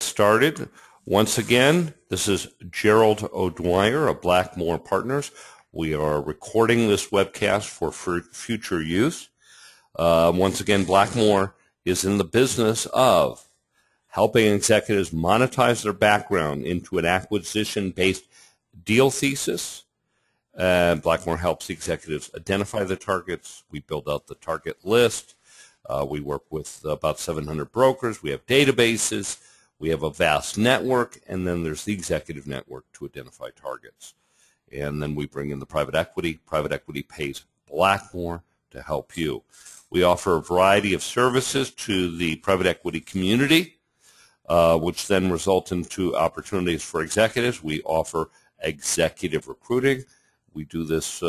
started. Once again, this is Gerald O'Dwyer of Blackmore Partners. We are recording this webcast for future use. Once again, Blackmore is in the business of helping executives monetize their background into an acquisition-based deal thesis. Blackmore helps executives identify the targets. We build out the target list. We work with about 700 brokers. We have databases. We have a vast network, and then there's the executive network to identify targets. And then we bring in the private equity. Private equity pays Blackmore to help you. We offer a variety of services to the private equity community, which then result into opportunities for executives. We offer executive recruiting. We do this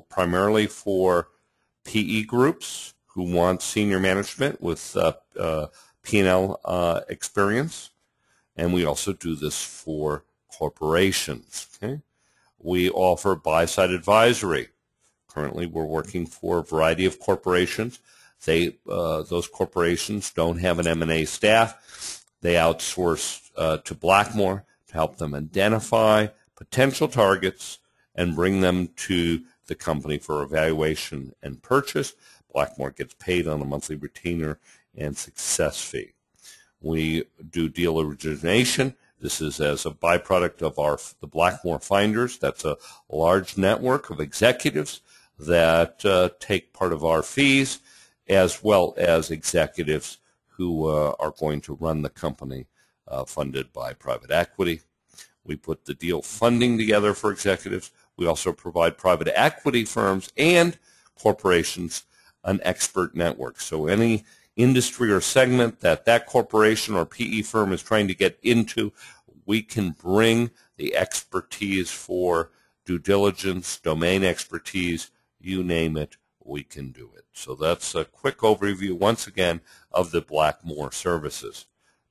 primarily for PE groups who want senior management with P&L experience, and we also do this for corporations. Okay? We offer buy-side advisory. Currently, we're working for a variety of corporations. Those corporations don't have an M&A staff. They outsource to Blackmore to help them identify potential targets and bring them to the company for evaluation and purchase. Blackmore gets paid on a monthly retainer and success fee. We do deal origination. This is as a byproduct of the Blackmore Finders. That's a large network of executives that take part of our fees, as well as executives who are going to run the company funded by private equity. We put the deal funding together for executives. We also provide private equity firms and corporations an expert network. So any industry or segment that corporation or PE firm is trying to get into, we can bring the expertise for due diligence, domain expertise, you name it, we can do it. So that's a quick overview, once again, of the Blackmore services.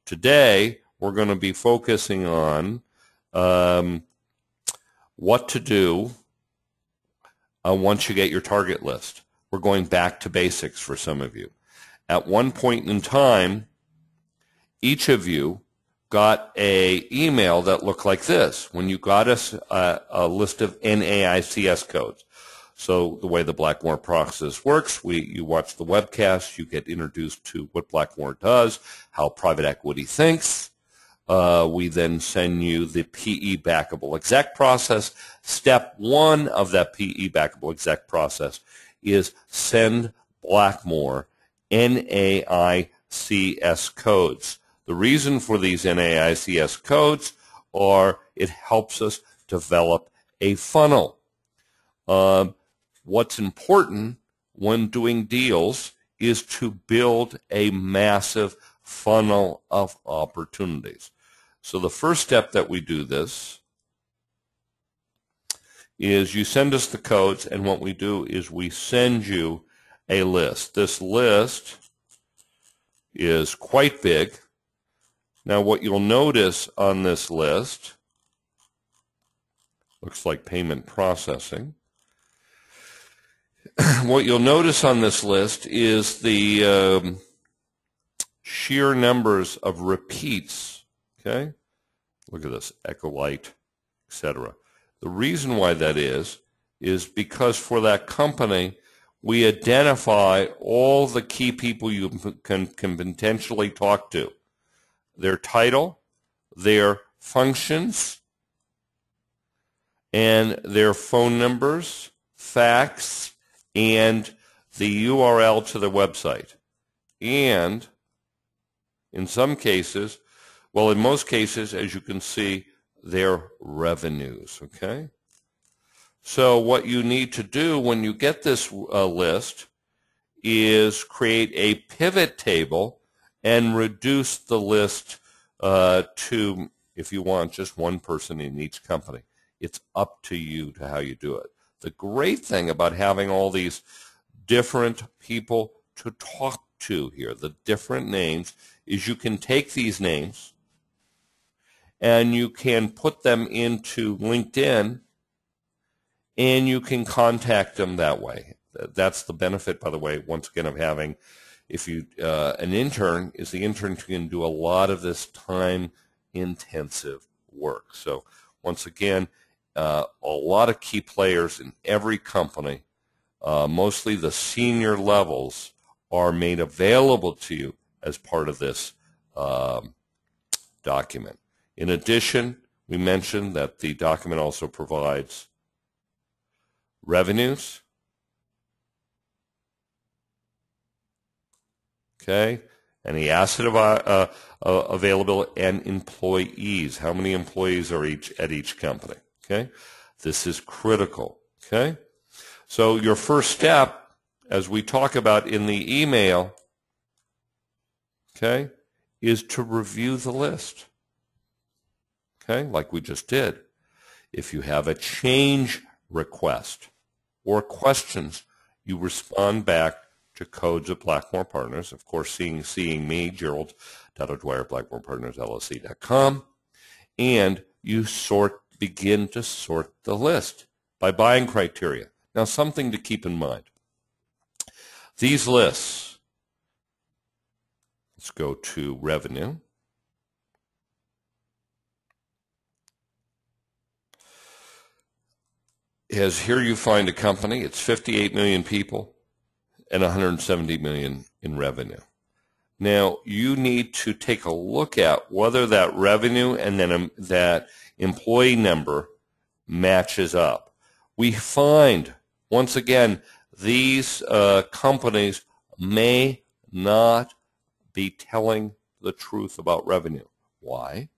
Today, we're going to be focusing on what to do once you get your target list. We're going back to basics for some of you. At one point in time, each of you got an email that looked like this when you got us a list of NAICS codes. So the way the Blackmore process works, you watch the webcast, you get introduced to what Blackmore does, how private equity thinks. We then send you the PE backable exec process. Step one of that PE backable exec process is send Blackmore NAICS codes. The reason for these NAICS codes are it helps us develop a funnel. What's important when doing deals is to build a massive funnel of opportunities. So the first step that we do this is you send us the codes, and what we do is we send you a list. This list is quite big. Now what you'll notice on this list, looks like payment processing. What you'll notice on this list is the sheer numbers of repeats. Okay? Look at this, Ecolite, etc. The reason why that is because for that company, we identify all the key people you can potentially talk to. Their title, their functions, and their phone numbers, fax, and the URL to their website. And in some cases, well, in most cases, as you can see, their revenues, okay? So what you need to do when you get this list is create a pivot table and reduce the list to, if you want, just one person in each company. It's up to you to how you do it. The great thing about having all these different people to talk to here, the different names, is you can take these names and you can put them into LinkedIn and you can contact them that way. That's the benefit, by the way, once again, of having if you an intern is the intern who can do a lot of this time-intensive work. So once again, a lot of key players in every company, mostly the senior levels, are made available to you as part of this document. In addition, we mentioned that the document also provides revenues, okay, any asset available, and employees. How many employees are at each company? Okay, this is critical. Okay, so your first step, as we talk about in the email, okay, is to review the list. Okay, like we just did. If you have a change request or questions, you respond back to codes at Blackmore Partners. Of course, seeing me, Gerald O'Dwyer, BlackmorePartnersLLC.com, and you begin to sort the list by buying criteria. Now, something to keep in mind. These lists, let's go to revenue. As here you find a company, it's 58 million people and 170 million in revenue. Now, you need to take a look at whether that revenue and then that employee number matches up. We find, once again, these companies may not be telling the truth about revenue. Why?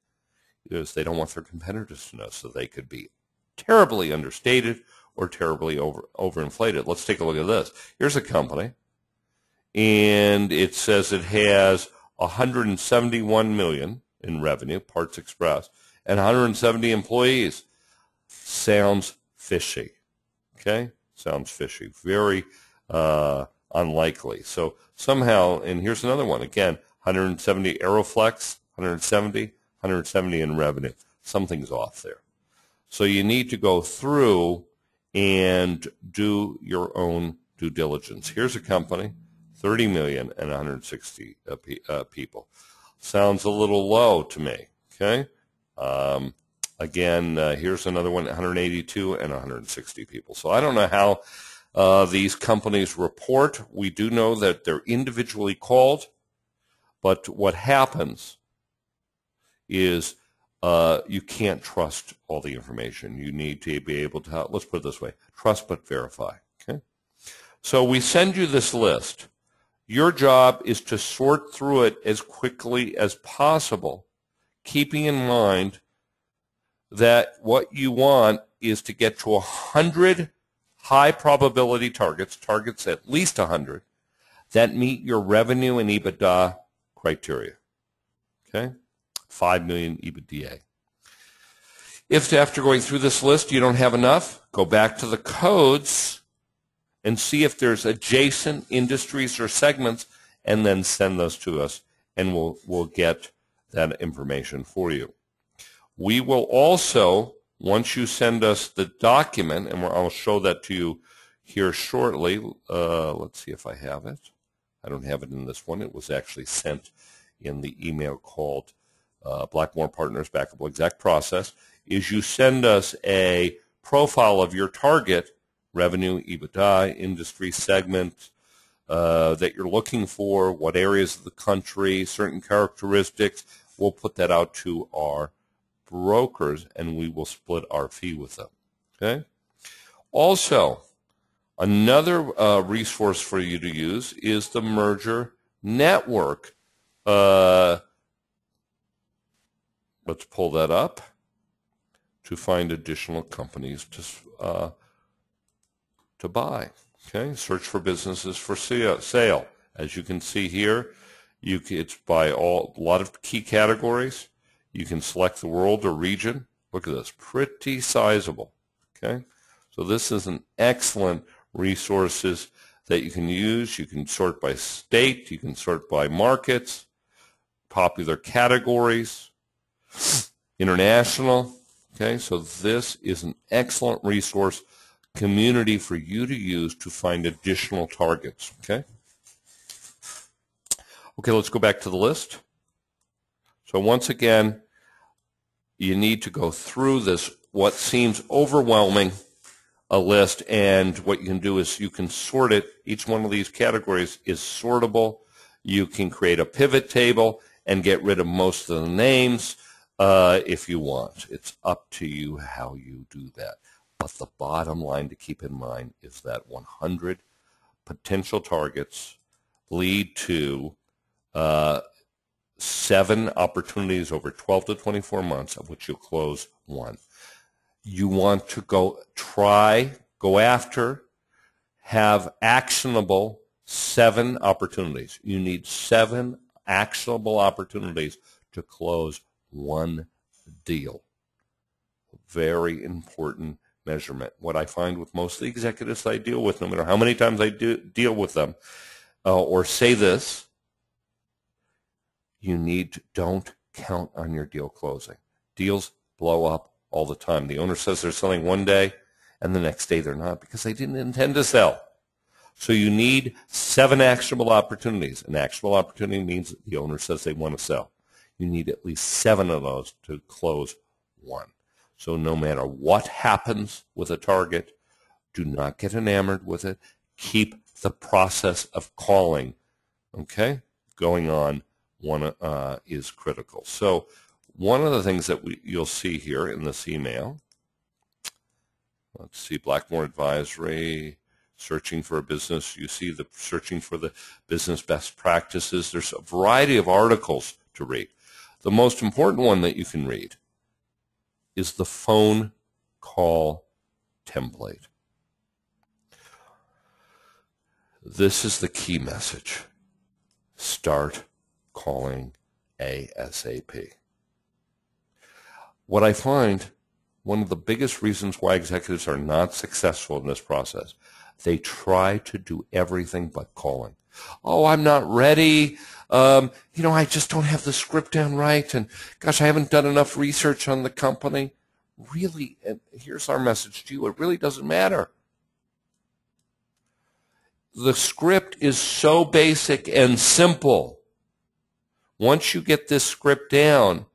Because they don't want their competitors to know, so they could be terribly understated or terribly overinflated. Let's take a look at this. Here's a company, and it says it has 171 million in revenue, Parts Express, and 170 employees. Sounds fishy. Okay? Sounds fishy. Very unlikely. So somehow, and here's another one. Again, 170 Aeroflex, 170 in revenue. Something's off there. So you need to go through and do your own due diligence. Here's a company, 30 million and 160 people. Sounds a little low to me, okay? Again, here's another one, 182 and 160 people. So I don't know how these companies report. We do know that they're individually called, but what happens is you can't trust all the information. You need to be able to, let's put it this way, trust but verify. Okay? So we send you this list. Your job is to sort through it as quickly as possible, keeping in mind that what you want is to get to 100 high probability targets at least 100, that meet your revenue and EBITDA criteria. Okay? 5 million EBITDA. If after going through this list you don't have enough, go back to the codes and see if there's adjacent industries or segments, and then send those to us, and we'll get that information for you. We will also, once you send us the document, and I'll show that to you here shortly. Let's see if I have it. I don't have it in this one. It was actually sent in the email called Blackmore Partners Backable Exact Process, is you send us a profile of your target, revenue, EBITDA, industry segment that you're looking for, what areas of the country, certain characteristics. We'll put that out to our brokers, and we will split our fee with them. Okay? Also, another resource for you to use is the merger network. Let's pull that up to find additional companies to buy. Okay, search for businesses for sale. As you can see here, it's by a lot of key categories. You can select the world or region. Look at this, pretty sizable. Okay, so this is an excellent resources that you can use. You can sort by state. You can sort by markets, popular categories, international. Okay, so this is an excellent resource community for you to use to find additional targets. Okay. Okay, let's go back to the list. So once again, you need to go through this, what seems overwhelming, a list, and what you can do is you can sort it. Each one of these categories is sortable. You can create a pivot table and get rid of most of the names if you want. It's up to you how you do that. But the bottom line to keep in mind is that 100 potential targets lead to 7 opportunities over 12 to 24 months, of which you'll close 1. You want to go after, have actionable 7 opportunities. You need 7 actionable opportunities to close 1 deal. Very important measurement. What I find with most of the executives I deal with, no matter how many times I deal with them, or say this, don't count on your deal closing. Deals blow up all the time. The owner says they're selling one day, and the next day they're not because they didn't intend to sell. So you need 7 actionable opportunities. An actionable opportunity means that the owner says they want to sell. You need at least 7 of those to close 1. So no matter what happens with a target, do not get enamored with it. Keep the process of calling, okay, going on. One is critical. So one of the things that you'll see here in this email, let's see, Blackmore Advisory, searching for a business. You see the searching for the business best practices. There's a variety of articles to read. The most important one that you can read is the phone call template. This is the key message. Start calling ASAP. What I find, one of the biggest reasons why executives are not successful in this process, they try to do everything but calling. Oh, I'm not ready. I just don't have the script down right. And gosh, I haven't done enough research on the company. Really, and here's our message to you. It really doesn't matter. The script is so basic and simple. Once you get this script down,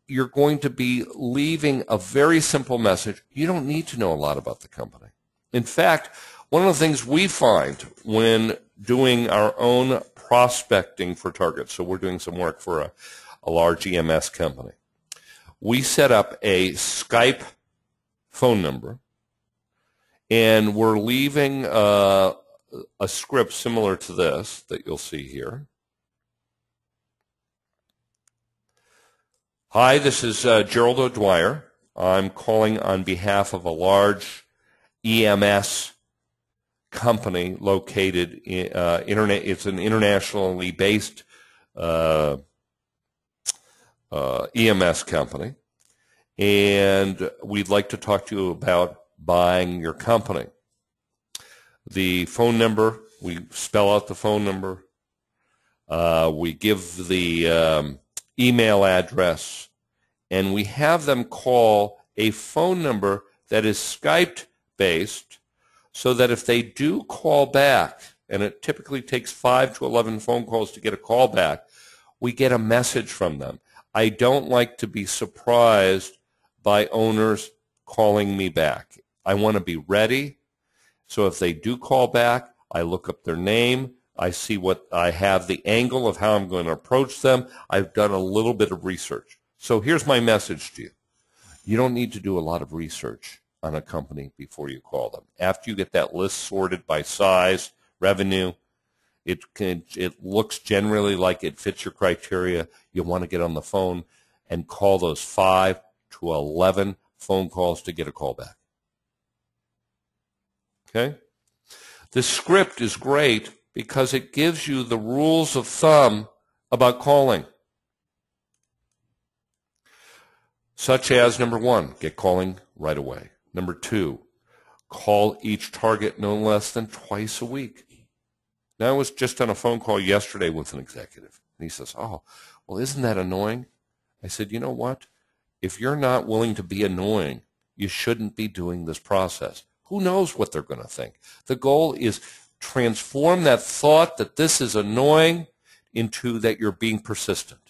you're going to be leaving a very simple message. You don't need to know a lot about the company. In fact, one of the things we find when doing our own prospecting for targets, so we're doing some work for a large EMS company, we set up a Skype phone number, and we're leaving a script similar to this that you'll see here. Hi, this is Gerald O'Dwyer. I'm calling on behalf of a large EMS company located in it's an internationally based EMS company, and we'd like to talk to you about buying your company. The phone number, we spell out the phone number. We give the email address, and we have them call a phone number that is Skype based, so that if they do call back, and it typically takes 5 to 11 phone calls to get a call back, we get a message from them. I don't like to be surprised by owners calling me back. I want to be ready. So if they do call back, I look up their name. I see what I have, the angle of how I'm going to approach them. I've done a little bit of research. So here's my message to you. You don't need to do a lot of research on a company before you call them. After you get that list sorted by size, revenue, it looks generally like it fits your criteria. You want to get on the phone and call those 5 to 11 phone calls to get a call back. Okay? The script is great because it gives you the rules of thumb about calling. Such as, number 1, get calling right away. Number 2, call each target no less than twice a week. Now, I was just on a phone call yesterday with an executive, and he says, oh, well, isn't that annoying? I said, you know what? If you're not willing to be annoying, you shouldn't be doing this process. Who knows what they're going to think? The goal is transform that thought that this is annoying into that you're being persistent.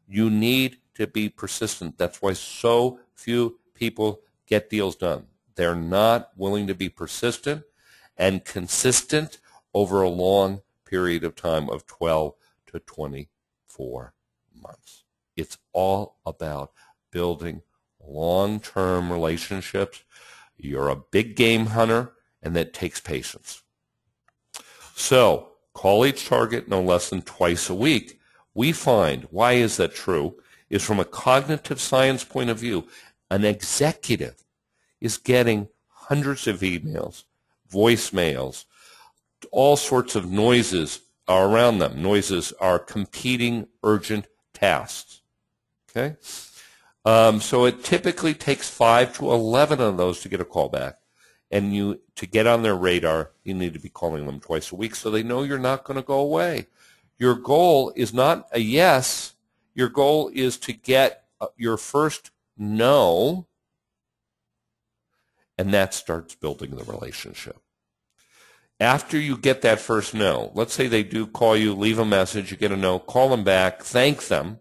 You need to be persistent. That's why so few people get deals done. They're not willing to be persistent and consistent over a long period of time of 12 to 24 months. It's all about building long-term relationships. You're a big game hunter, and that takes patience. So call each target no less than twice a week. We find, why is that true, is from a cognitive science point of view, an executive is getting hundreds of emails, voicemails, all sorts of noises are around them. Noises are competing urgent tasks. Okay? So it typically takes 5 to 11 of those to get a call back. And to get on their radar, you need to be calling them twice a week so they know you're not going to go away. Your goal is not a yes. Your goal is to get your first no, and that starts building the relationship. After you get that first no, let's say they do call you, leave a message, you get a no, call them back, thank them,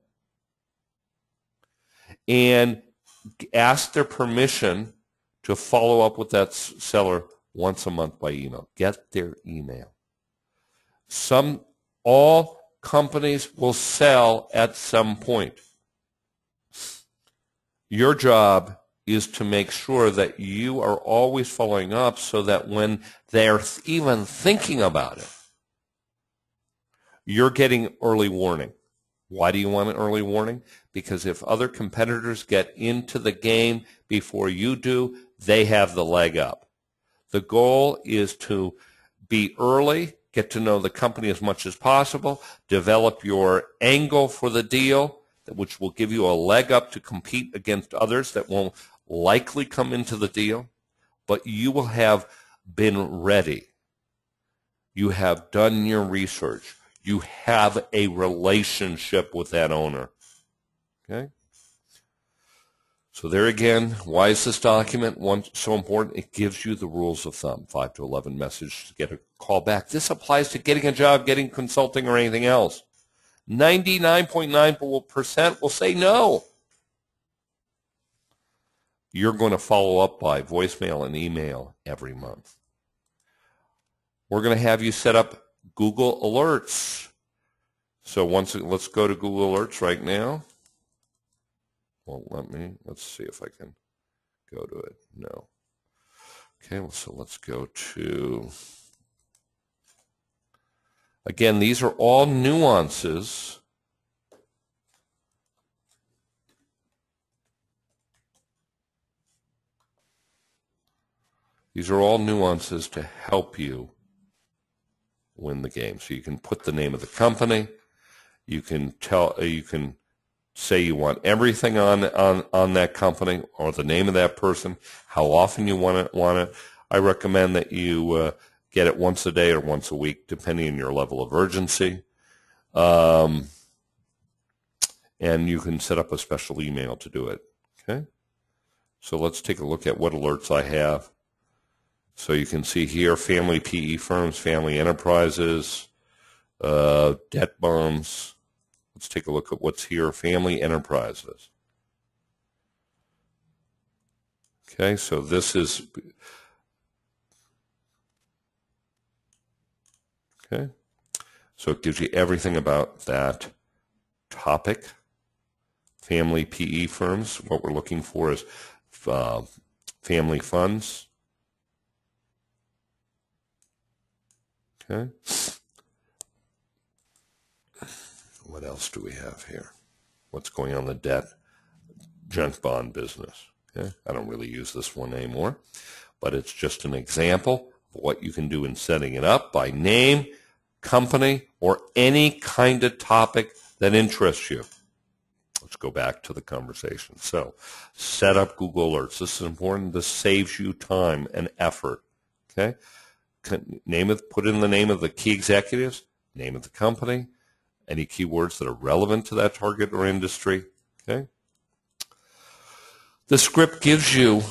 and ask their permission to follow up with that seller once a month by email. Get their email. All companies will sell at some point. Your job is to make sure that you are always following up so that when they're even thinking about it, you're getting early warning. Why do you want an early warning? Because if other competitors get into the game before you do, they have the leg up. The goal is to be early, get to know the company as much as possible, develop your angle for the deal, which will give you a leg up to compete against others that won't likely come into the deal, but you will have been ready. You have done your research. You have a relationship with that owner. Okay? So there again, why is this document so important? It gives you the rules of thumb, 5 to 11 messages to get a call back. This applies to getting a job, getting consulting, or anything else. 99.9% will say no. You're going to follow up by voicemail and email every month. We're going to have you set up Google Alerts. So let's go to Google Alerts right now. Well, let's see if I can go to it. No. Okay, well, so let's go to, again, these are all nuances. These are all nuances to help you win the game. So you can put the name of the company. You can say you want everything on that company or the name of that person, how often you want it. I recommend that you get it once a day or once a week, depending on your level of urgency. And you can set up a special email to do it. Okay? So let's take a look at what alerts I have. So you can see here, family PE firms, family enterprises, debt bonds. Let's take a look at what's here, family enterprises. Okay, so this is, okay, so it gives you everything about that topic. Family PE firms, what we're looking for is family funds. Okay. What else do we have here? What's going on in the debt junk bond business? Okay. I don't really use this one anymore, but it's just an example of what you can do in setting it up by name, company, or any kind of topic that interests you. Let's go back to the conversation. So set up Google Alerts. This is important. This saves you time and effort. Okay. Put in the name of the key executives, name of the company, any keywords that are relevant to that target or industry. Okay. The script gives you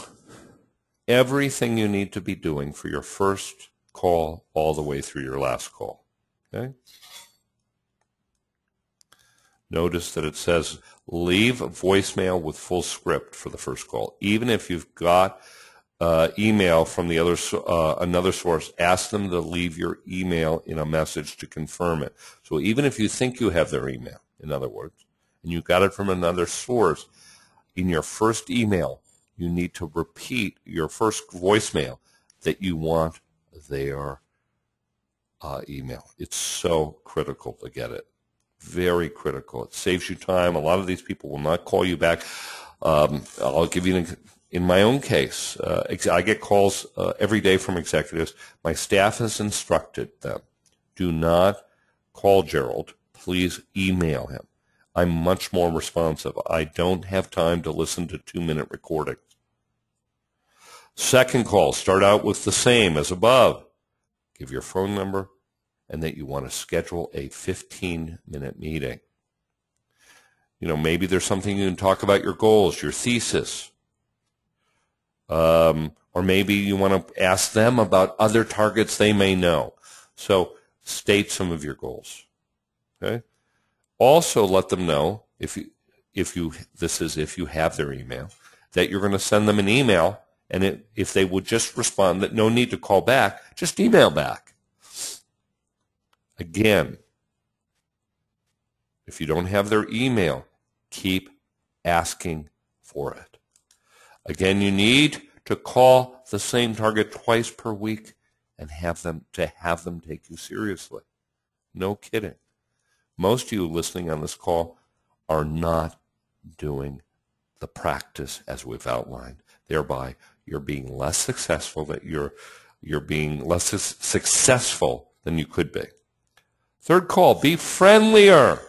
everything you need to be doing for your first call all the way through your last call. Okay. notice that it says leave a voicemail with full script for the first call. Even if you've got email from the another source, ask them to leave your email in a message to confirm it. So even if you think you have their email, in other words, and you got it from another source, in your first email, you need to repeat your first voicemail that you want their email. It's so critical to get it. Very critical. It saves you time. A lot of these people will not call you back. I'll give you in my own case, I get calls every day from executives. My staff has instructed them, do not call Gerald. Please email him. I'm much more responsive. I don't have time to listen to 2-minute recordings. Second call, start out with the same as above. Give your phone number and that you want to schedule a 15-minute meeting. You know, maybe there's something you can talk about, your goals, your thesis. Or maybe you want to ask them about other targets they may know. So state some of your goals. Okay? Also let them know, if you have their email, that you're going to send them an email, and if they would just respond that no need to call back, just email back. Again, if you don't have their email, keep asking for it. Again, you need to call the same target twice per week and have them take you seriously. No kidding. Most of you listening on this call are not doing the practice as we've outlined. Thereby, you're being less successful. You're being less successful than you could be. Third call, be friendlier.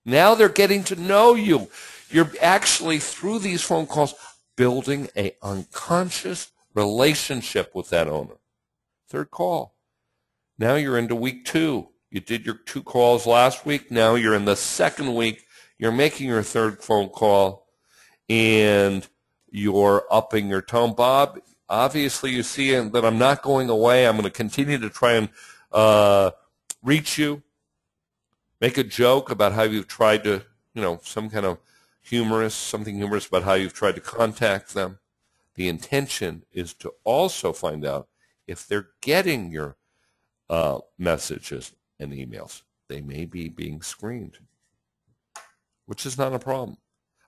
Now they're getting to know you. You're actually, through these phone calls, building an unconscious relationship with that owner. Third call. Now you're into week 2. You did your 2 calls last week. Now you're in the second week. You're making your third phone call, and you're upping your tone. Bob, obviously you see that I'm not going away. I'm going to continue to try and reach you. Make a joke about how you've tried to, some kind of something humorous about how you've tried to contact them. The intention is to also find out if they're getting your messages and emails. They may be being screened, which is not a problem.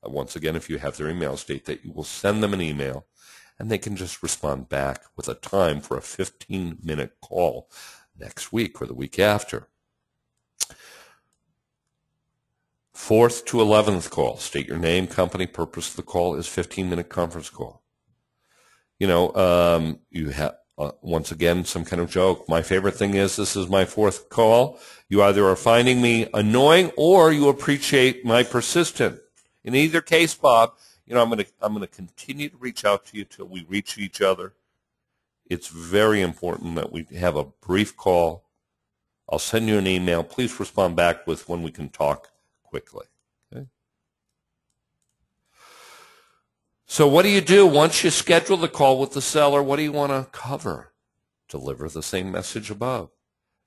Once again, if you have their email, state that you will send them an email, and they can just respond back with a time for a 15-minute call next week or the week after. 4th to 11th call, state your name, company, purpose of the call is 15-minute conference call. You have, once again, some kind of joke. My favorite thing is this is my 4th call. You either are finding me annoying or you appreciate my persistence. In either case, Bob, I'm going to continue to reach out to you till we reach each other. It's very important that we have a brief call. I'll send you an email. Please respond back with when we can talk quickly. Okay? So what do you do once you schedule the call with the seller? What do you want to cover? Deliver the same message above.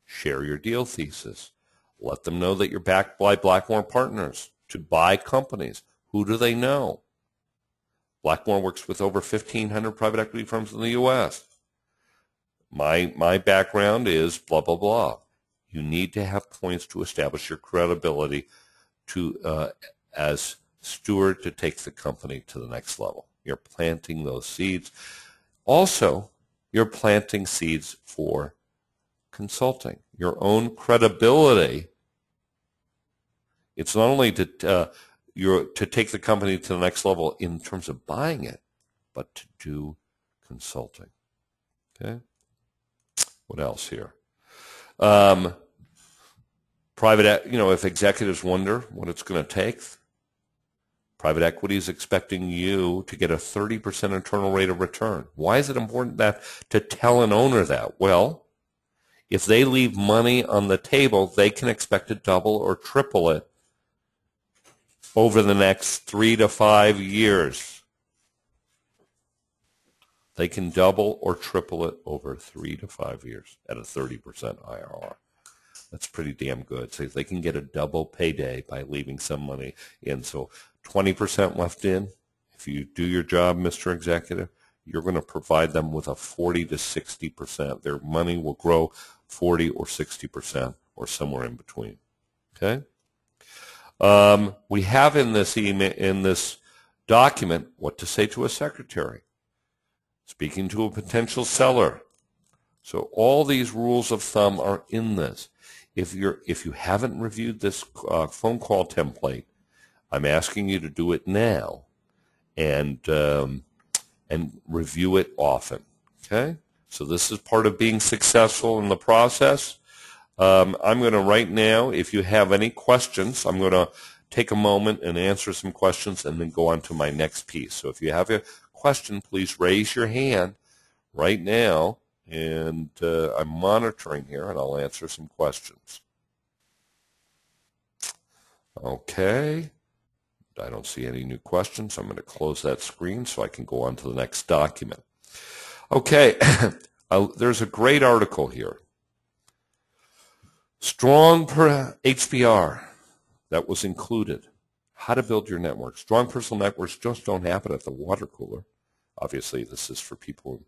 Share your deal thesis. Let them know that you're backed by Blackmore Partners to buy companies. Who do they know? Blackmore works with over 1,500 private equity firms in the U.S. My background is blah, blah, blah. You need to have points to establish your credibility as steward to take the company to the next level. You're planting those seeds. Also, you're planting seeds for consulting. Your own credibility. It's not only to take the company to the next level in terms of buying it, but to do consulting. Okay? What else here? If executives wonder what it's going to take, private equity is expecting you to get a 30% internal rate of return. Why is it important to tell an owner that? Well, if they leave money on the table, they can expect to double or triple it over the next 3 to 5 years. They can double or triple it over 3 to 5 years at a 30% IRR. That's pretty damn good. So they can get a double payday by leaving some money in. So 20% left in. If you do your job, Mr. Executive, you're going to provide them with a 40 to 60%. Their money will grow 40 or 60% or somewhere in between. Okay? We have in this email, in this document, what to say to a secretary, speaking to a potential seller. So all these rules of thumb are in this. If you haven't reviewed this phone call template, I'm asking you to do it now, and review it often. Okay. So this is part of being successful in the process. I'm going to right now, if you have any questions, I'm going to take a moment and answer some questions and then go on to my next piece. So if you have a question, please raise your hand right now, and I'm monitoring here, and I'll answer some questions. Okay. I don't see any new questions. I'm going to close that screen so I can go on to the next document. Okay. There's a great article here. Strong HBR, that was included. How to build your network. Strong personal networks just don't happen at the water cooler. Obviously, this is for people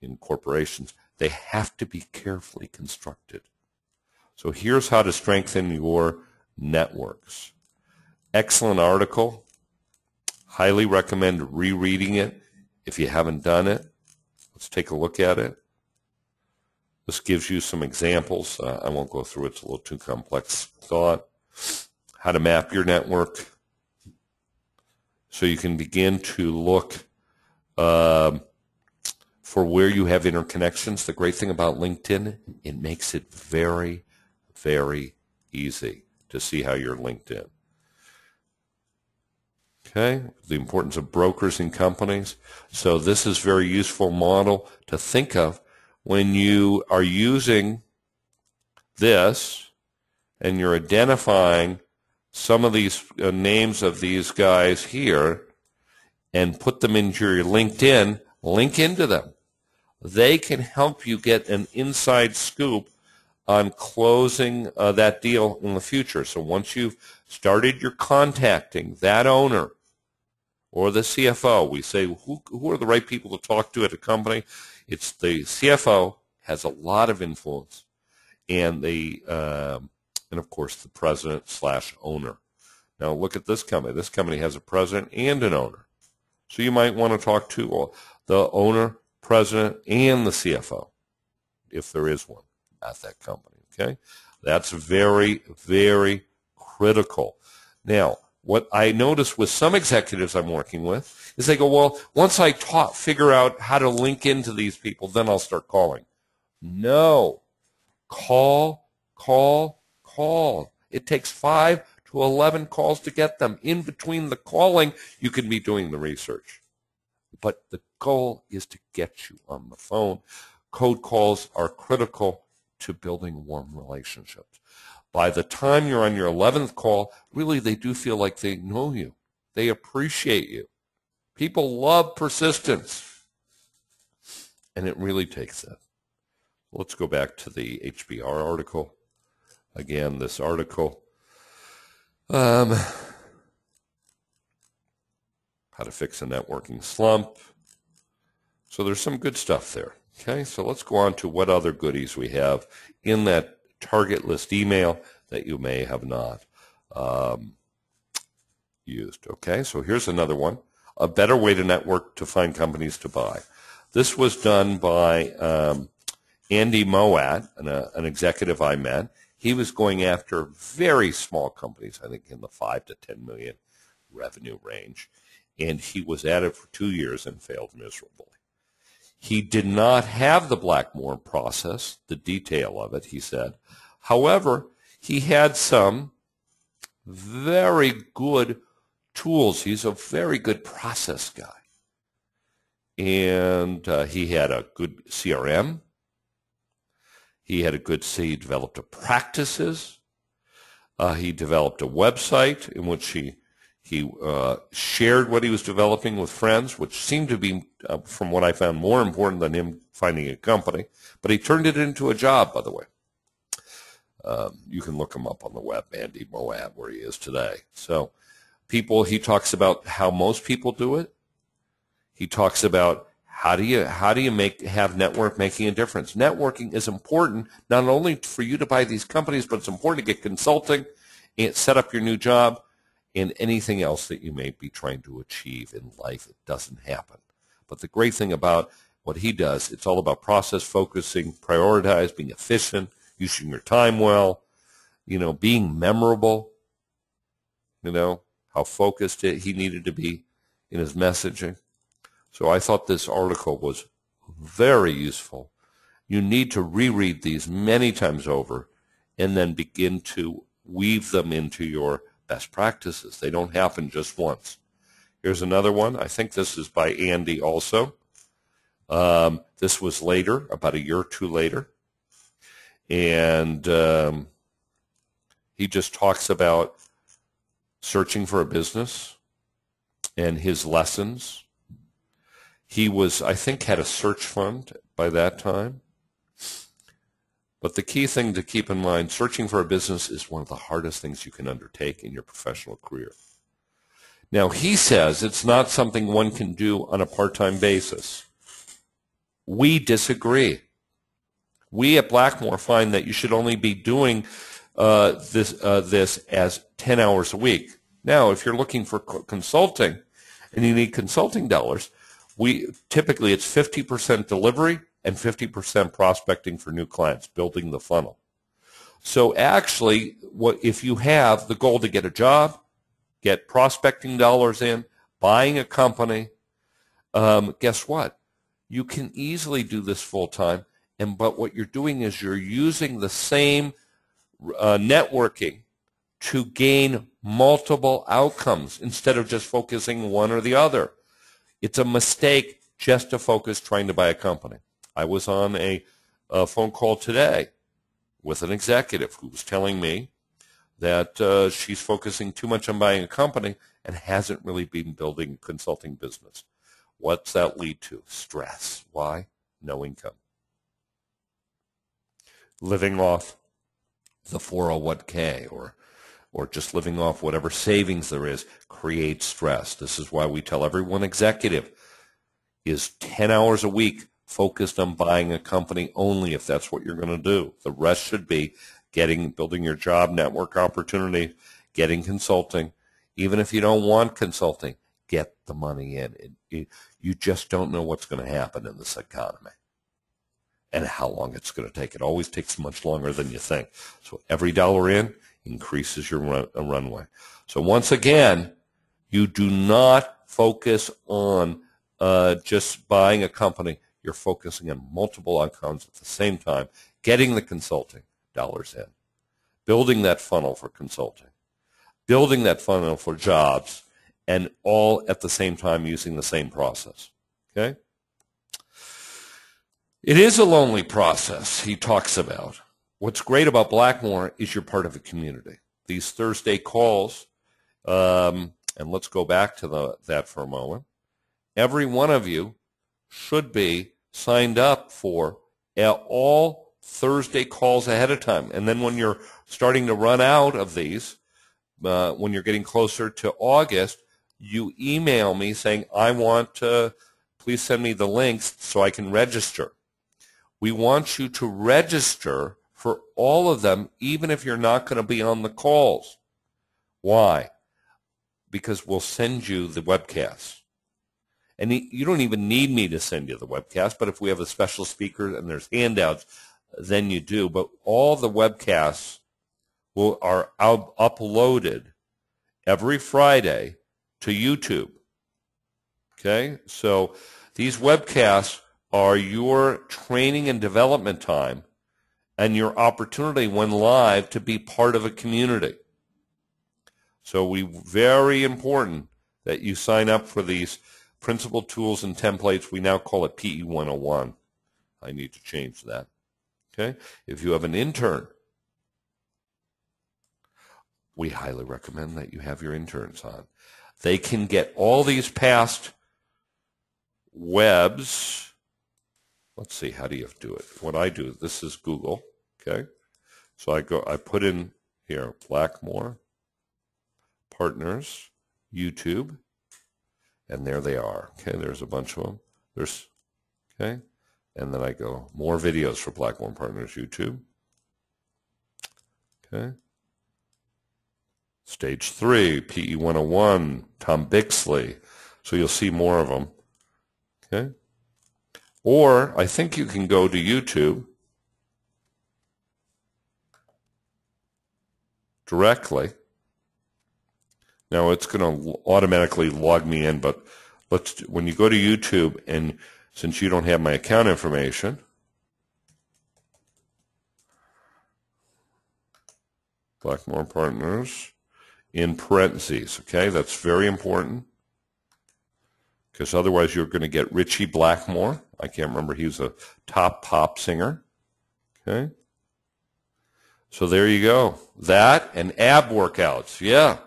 in corporations. They have to be carefully constructed. So here's how to strengthen your networks. Excellent article. Highly recommend rereading it if you haven't done it. Let's take a look at it. This gives you some examples. I won't go through it. It's a little too complex thought. How to map your network so you can begin to look for where you have interconnections. The great thing about LinkedIn, it makes it very, very easy to see how you're linked in. Okay, the importance of brokers and companies. So this is a very useful model to think of when you are using this and you're identifying some of these names of these guys here and put them into your LinkedIn, link into them. They can help you get an inside scoop on closing that deal in the future. So once you've started your contacting that owner or the CFO, we say, who are the right people to talk to at a company? It's the CFO, has a lot of influence, and of course the president/owner. Now look at this company. This company has a president and an owner. So you might want to talk to the owner, president, and the CFO, if there is one at that company. Okay, that's very, very critical. Now, what I notice with some executives I'm working with is they go, well, once I figure out how to link into these people, then I'll start calling. No. Call. It takes 5 to 11 calls to get them. In between the calling, you can be doing the research. But the goal is to get you on the phone. Cold calls are critical to building warm relationships. By the time you're on your 11th call, really they do feel like they know you. They appreciate you. People love persistence. And it really takes that. Let's go back to the HBR article. Again, this article. How to fix a networking slump. So there's some good stuff there. Okay, so let's go on to what other goodies we have in that target list email that you may have not used. Okay, so here's another one. A better way to network to find companies to buy. This was done by Andy Moat, an executive I met. He was going after very small companies, I think in the 5 to 10 million revenue range, and he was at it for 2 years and failed miserably. He did not have the Blackmore process, the detail of it, he said. However, he had some very good tools. He's a very good process guy. And he had a good CRM. He developed practices. He developed a website in which he shared what he was developing with friends, which seemed to be, from what I found, more important than him finding a company. But he turned it into a job, by the way. You can look him up on the web, Andy Moab, where he is today. So he talks about how most people do it. He talks about how do you have network making a difference. Networking is important not only for you to buy these companies, but it's important to get consulting and set up your new job and anything else that you may be trying to achieve in life. It doesn't happen. But the great thing about what he does, it's all about process focusing, prioritize, being efficient, using your time well, being memorable, how focused he needed to be in his messaging. So I thought this article was very useful. You need to reread these many times over and then begin to weave them into your best practices. They don't happen just once. Here's another one. I think this is by Andy also. This was later, about a year or two later. And he just talks about searching for a business and his lessons. He I think, had a search fund by that time. But the key thing to keep in mind, searching for a business is one of the hardest things you can undertake in your professional career. Now, he says it's not something one can do on a part-time basis. We disagree. We at Blackmore find that you should only be doing this as 10 hours a week. Now, if you're looking for consulting and you need consulting dollars, typically it's 50% delivery and 50% prospecting for new clients, building the funnel. So actually, if you have the goal to get a job, get prospecting dollars in, buying a company, guess what? You can easily do this full time. But what you're doing is you're using the same networking to gain multiple outcomes instead of just focusing one or the other. It's a mistake just to focus trying to buy a company. I was on a phone call today with an executive who was telling me that she's focusing too much on buying a company and hasn't really been building a consulting business. What's that lead to? Stress. Why? No income. Living off the 401k or just living off whatever savings there is creates stress. This is why we tell everyone executive is 10 hours a week focused on buying a company only if that's what you're going to do. The rest should be building your job network opportunity, getting consulting. Even if you don't want consulting, get the money in. You just don't know what's going to happen in this economy and how long it's going to take. It always takes much longer than you think. So every dollar in increases your runway. So once again, you do not focus on just buying a company. You're focusing on multiple outcomes at the same time, getting the consulting dollars in, building that funnel for consulting, building that funnel for jobs, and all at the same time using the same process. Okay? It is a lonely process, he talks about. What's great about Blackmore is you're part of a community. These Thursday calls, and let's go back to that for a moment. Every one of you should be signed up for all Thursday calls ahead of time. And then when you're starting to run out of these, when you're getting closer to August, you email me saying, I want to, please send me the links so I can register. We want you to register for all of them, even if you're not going to be on the calls. Why? Because we'll send you the webcast. And you don't even need me to send you the webcast, but if we have a special speaker and there's handouts, then you do. But all the webcasts are uploaded every Friday to YouTube. Okay? So these webcasts are your training and development time and your opportunity when live to be part of a community. So very important that you sign up for these principal tools and templates. We now call it PE 101. I need to change that. Okay? If you have an intern, we highly recommend that you have your interns on. They can get all these past webs. Let's see, how do you do it? What I do, this is Google, okay? So I put in here, Blackmore Partners, YouTube, and there they are. Okay, there's a bunch of them. Okay, and then I go, more videos for Blackmore Partners, YouTube. Okay. Stage 3, PE 101, Tom Bixley. So you'll see more of them. Okay. Or I think you can go to YouTube directly. Now it's going to automatically log me in, but when you go to YouTube, and since you don't have my account information, Blackmore Partners, in parentheses, okay? That's very important, because otherwise you're going to get Richie Blackmore. I can't remember. He was a top pop singer, okay? So there you go. That and ab workouts, yeah.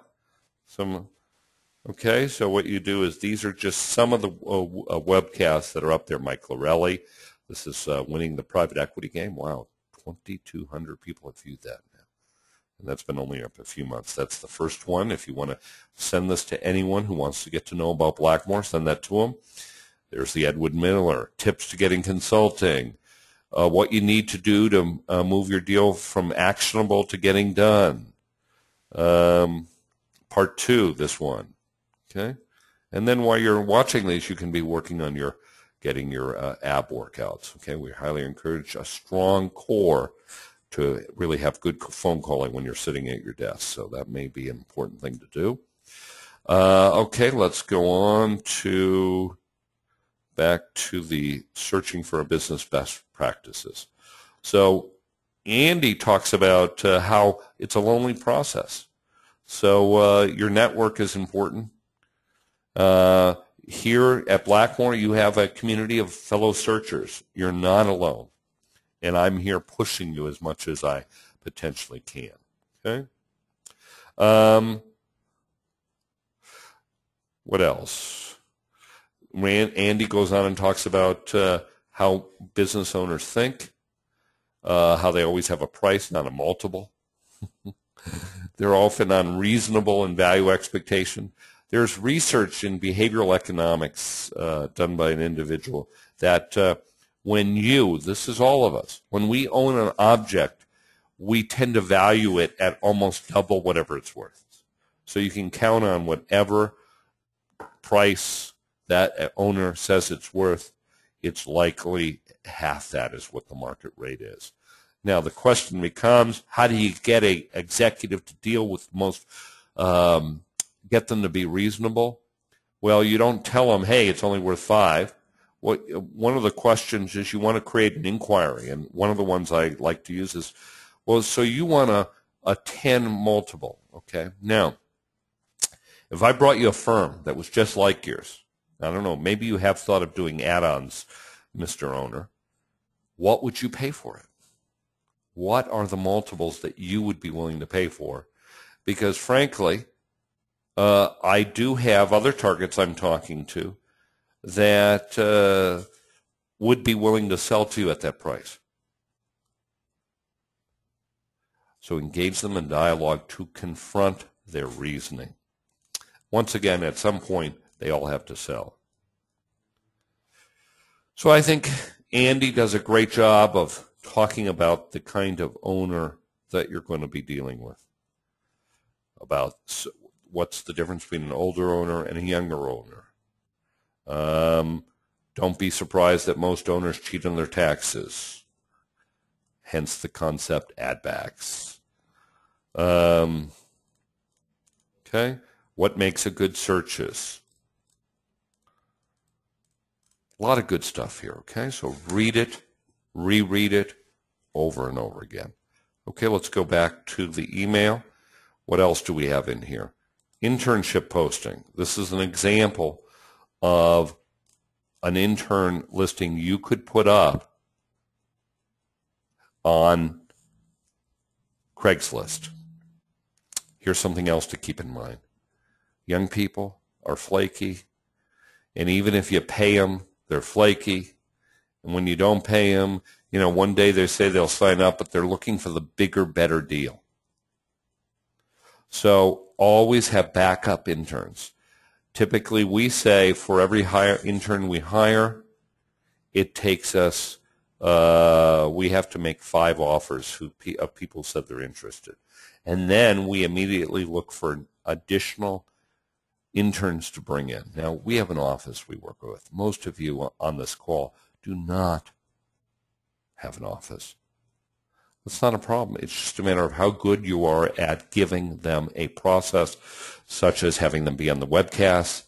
Okay, so what you do is these are just some of the webcasts that are up there. Mike Lorelli, this is winning the private equity game. Wow, 2,200 people have viewed that now. And that's been only up a few months. That's the first one. If you want to send this to anyone who wants to get to know about Blackmore, send that to them. There's the Edward Miller, tips to getting consulting, what you need to do to move your deal from actionable to getting done. Part 2, this one. Okay? And then while you're watching these, you can be working on getting your ab workouts. Okay? We highly encourage a strong core to really have good phone calling when you're sitting at your desk. So that may be an important thing to do. Okay, let's go on back to the searching for a business best practices. So Andy talks about how it's a lonely process. So your network is important. Here at Blackmore, you have a community of fellow searchers. You're not alone. And I'm here pushing you as much as I potentially can. Okay? What else? Andy goes on and talks about how business owners think, how they always have a price, not a multiple. They're often unreasonable in value expectation. There's research in behavioral economics done by an individual that this is all of us, when we own an object, we tend to value it at almost double whatever it's worth. So you can count on whatever price that owner says it's worth, it's likely half that is what the market rate is. Now the question becomes, how do you get an executive to deal with get them to be reasonable? Well, you don't tell them, hey, it's only worth 5. One of the questions is you want to create an inquiry, and one of the ones I like to use is, well, so you want a 10 multiple, okay? Now, if I brought you a firm that was just like yours, I don't know, maybe you have thought of doing add-ons, Mr. Owner, what would you pay for it? What are the multiples that you would be willing to pay for? Because frankly, I do have other targets I'm talking to that would be willing to sell to you at that price. So engage them in dialogue to confront their reasoning. Once again, at some point, they all have to sell. So I think Andy does a great job of talking about the kind of owner that you're going to be dealing with, about what's the difference between an older owner and a younger owner. Don't be surprised that most owners cheat on their taxes, hence the concept add backs. Okay, what makes a good searches? A lot of good stuff here, okay? So read it, reread it over and over again. Okay, let's go back to the email. What else do we have in here? Internship posting. This is an example of an intern listing you could put up on Craigslist. Here's something else to keep in mind. Young people are flaky, and even if you pay them, they're flaky, And when you don't pay them, one day they say they'll sign up, but they're looking for the bigger, better deal. So always have backup interns. Typically, we say for every intern we hire, it takes us, we have to make 5 offers of people said they're interested. And then we immediately look for additional interns to bring in. Now, we have an office we work with. Most of you on this call do not have an office. That's not a problem. It's just a matter of how good you are at giving them a process, such as having them be on the webcast,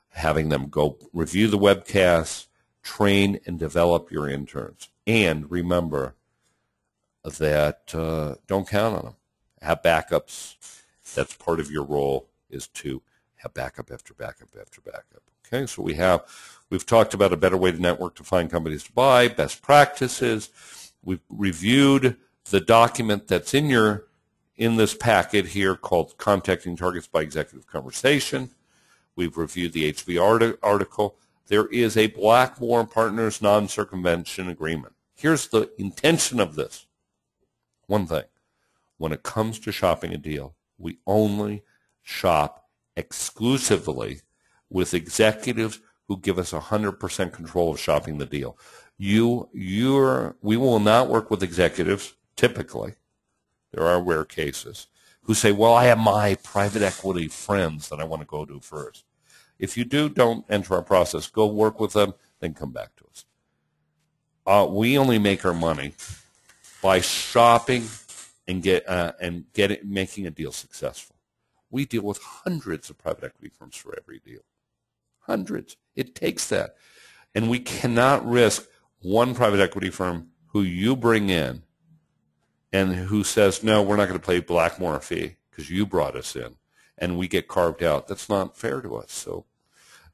having them go review the webcast, train and develop your interns. And remember that don't count on them. Have backups. That's part of your role, is to have backup after backup after backup. Okay, so we've talked about a better way to network to find companies to buy, best practices. We've reviewed the document that's in this packet here called Contacting Targets by Executive Conversation. We've reviewed the HV article. There is a Blackmore Partners non-circumvention agreement. Here's the intention of this. One thing, when it comes to shopping a deal, we only shop exclusively with executives who give us 100% control of shopping the deal. We will not work with executives, typically, there are rare cases, who say, well, I have my private equity friends that I want to go to first. If you do, don't enter our process. Go work with them, then come back to us. We only make our money by shopping and making a deal successful. We deal with hundreds of private equity firms for every deal. Hundreds. It takes that. And we cannot risk one private equity firm who you bring in and who says, no, we're not going to pay Blackmore a fee because you brought us in, and we get carved out. That's not fair to us. So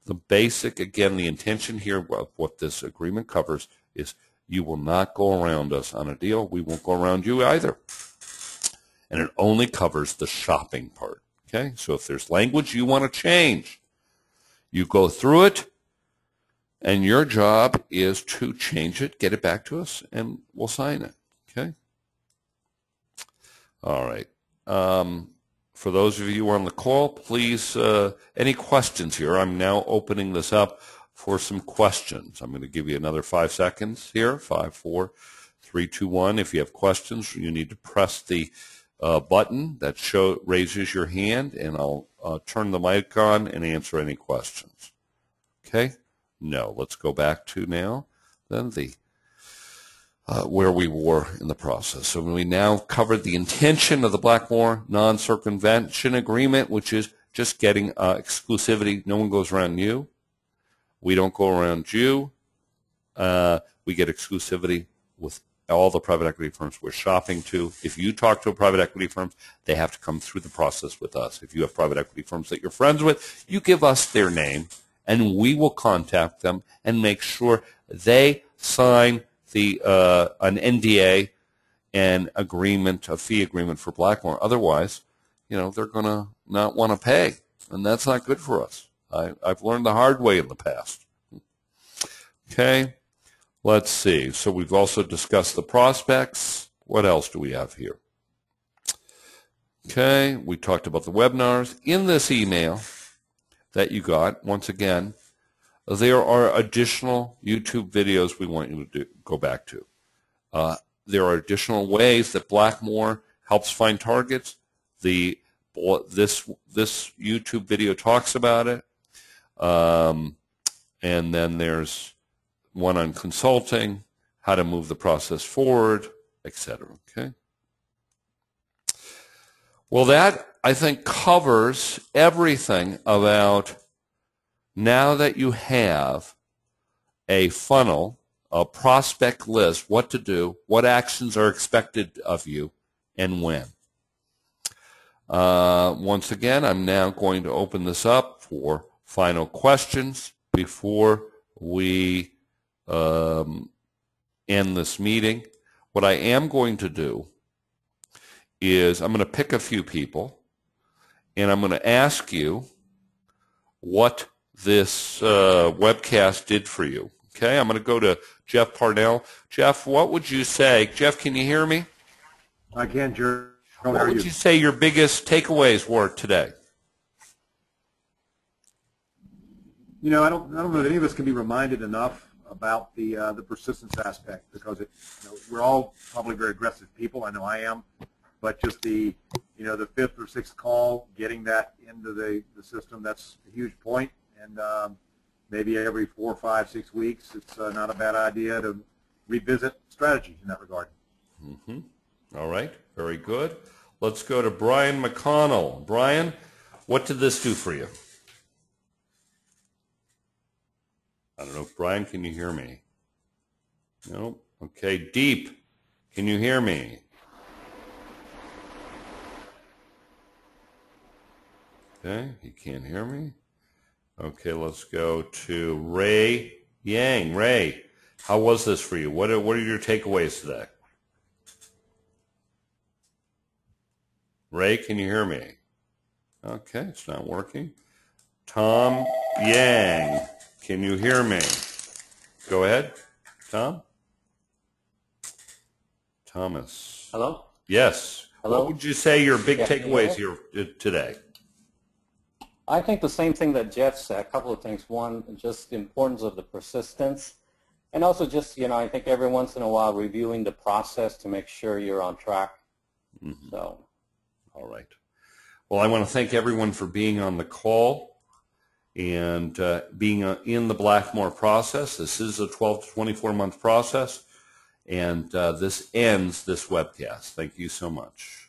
the basic, again, the intention here of what this agreement covers is you will not go around us on a deal. We won't go around you either. And it only covers the shopping part. Okay? So if there's language you want to change, you go through it, and your job is to change it, get it back to us, and we'll sign it. Okay? All right. For those of you on the call, please, any questions here? I'm now opening this up for some questions. I'm going to give you another 5 seconds here. 5, 4, 3, 2, 1. If you have questions, you need to press the button that raises your hand, and I'll turn the mic on and answer any questions. Okay? No. Let's go back to now then where we were in the process. So we now covered the intention of the Blackmore non-circumvention agreement, which is just getting exclusivity. No one goes around you. We don't go around you. We get exclusivity with all the private equity firms we're shopping to. If you talk to a private equity firm, they have to come through the process with us. If you have private equity firms that you're friends with, you give us their name, and we will contact them and make sure they sign an NDA and agreement, a fee agreement for Blackmore. Otherwise, they're going to not want to pay, and that's not good for us. I've learned the hard way in the past. Okay, let's see. So we've also discussed the prospects. What else do we have here? Okay, we talked about the webinars. In this email that you got, once again, there are additional YouTube videos we want you to go back to. There are additional ways that Blackmore helps find targets. This YouTube video talks about it. And then there's one on consulting, how to move the process forward, etc. Okay. Well, that, I think, covers everything about now that you have a funnel, a prospect list, what to do, what actions are expected of you, and when. Once again, I'm now going to open this up for final questions before we end this meeting. What I am going to do is I'm going to pick a few people, and I'm going to ask you what this webcast did for you. Okay, I'm going to go to Jeff Parnell. Jeff, what would you say? Jeff, can you hear me? I can, Gerald. What would you say your biggest takeaways were today? You know, I don't know that any of us can be reminded enough about the persistence aspect, because we're all probably very aggressive people. I know I am, but just the fifth or sixth call, getting that into the system, that's a huge point. And maybe every 4, 5, 6 weeks, it's not a bad idea to revisit strategies in that regard. Mm-hmm. All right, very good. Let's go to Brian McConnell. Brian, what did this do for you? I don't know. Brian, can you hear me? No? Okay. Deep, can you hear me? Okay, he can't hear me. Okay, let's go to Ray Yang. Ray, how was this for you? What are your takeaways today? Ray, can you hear me? Okay, it's not working. Tom Yang, can you hear me? Go ahead, Tom. Thomas. Hello? Yes. Hello? What would you say your big Yeah, takeaways here today? I think the same thing that Jeff said, a couple of things. One, just the importance of the persistence. And also just, I think every once in a while reviewing the process to make sure you're on track. Mm-hmm. So. All right. Well, I want to thank everyone for being on the call and being in the Blackmore process. This is a 12 to 24-month process, and this ends this webcast. Thank you so much.